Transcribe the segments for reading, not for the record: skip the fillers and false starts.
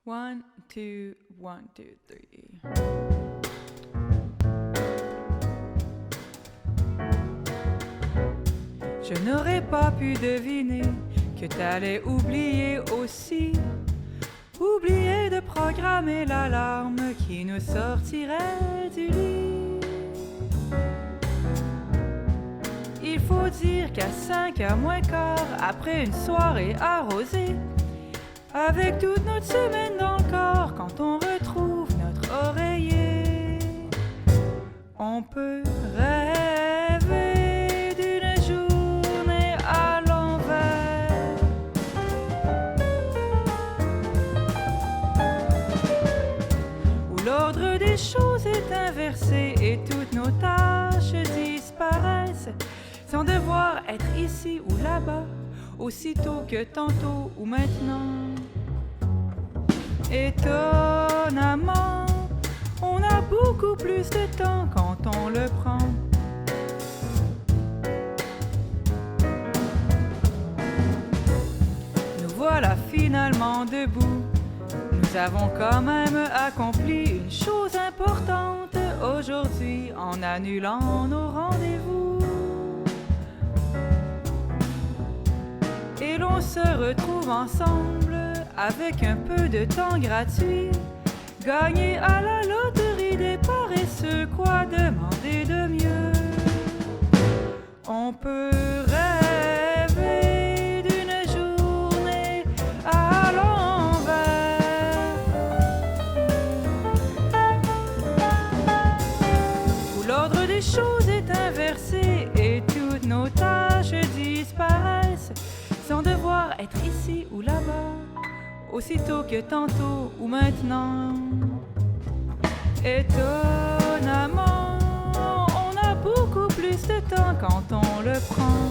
One, two, one, two, three. Je n'aurais pas pu deviner que t'allais oublier aussi. Oublier de programmer l'alarme qui nous sortirait du lit. Il faut dire qu'à 5h moins quart, après une soirée arrosée, avec toute notre semaine dans le corps, quand on retrouve notre oreiller, on peut rêver d'une journée à l'envers. Où l'ordre des choses est inversé et toutes nos tâches disparaissent, sans devoir être ici ou là-bas, aussitôt que tantôt ou maintenant. Étonnamment, on a beaucoup plus de temps quand on le prend. Nous voilà finalement debout. Nous avons quand même accompli une chose importante aujourd'hui en annulant nos rendez-vous. Et l'on se retrouve ensemble avec un peu de temps gratuit, gagné à la loterie des paresseux, quoi demander de mieux? On peut rêver d'une journée à l'envers, où l'ordre des choses est inversé et toutes nos tâches disparaissent, sans devoir être ici ou là-bas, aussitôt que tantôt ou maintenant. Étonnamment, on a beaucoup plus de temps quand on le prend.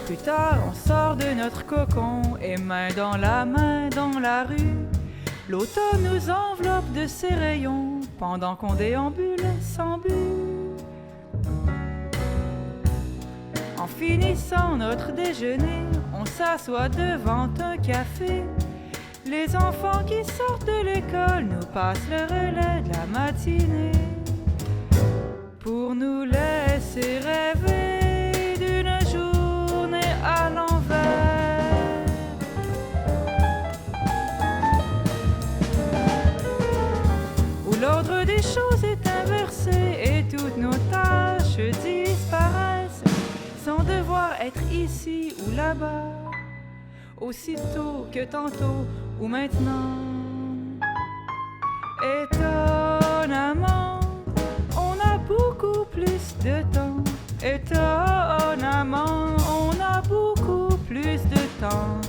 Plus tard, on sort de notre cocon et main dans la rue, l'automne nous enveloppe de ses rayons pendant qu'on déambule sans but. En finissant notre déjeuner, on s'assoit devant un café. Les enfants qui sortent de l'école nous passent le relais de la matinée pour nous laisser rêver d'une journée à l'envers, où l'ordre des choses est inversé et toutes nos tâches disparaissent, sans devoir être ici ou là-bas, aussitôt que tantôt ou maintenant. Étonnamment, on a beaucoup plus de temps. Étonnamment, on a beaucoup plus de temps.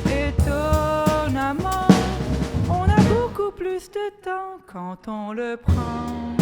Étonnamment, on a beaucoup plus de temps quand on le prend.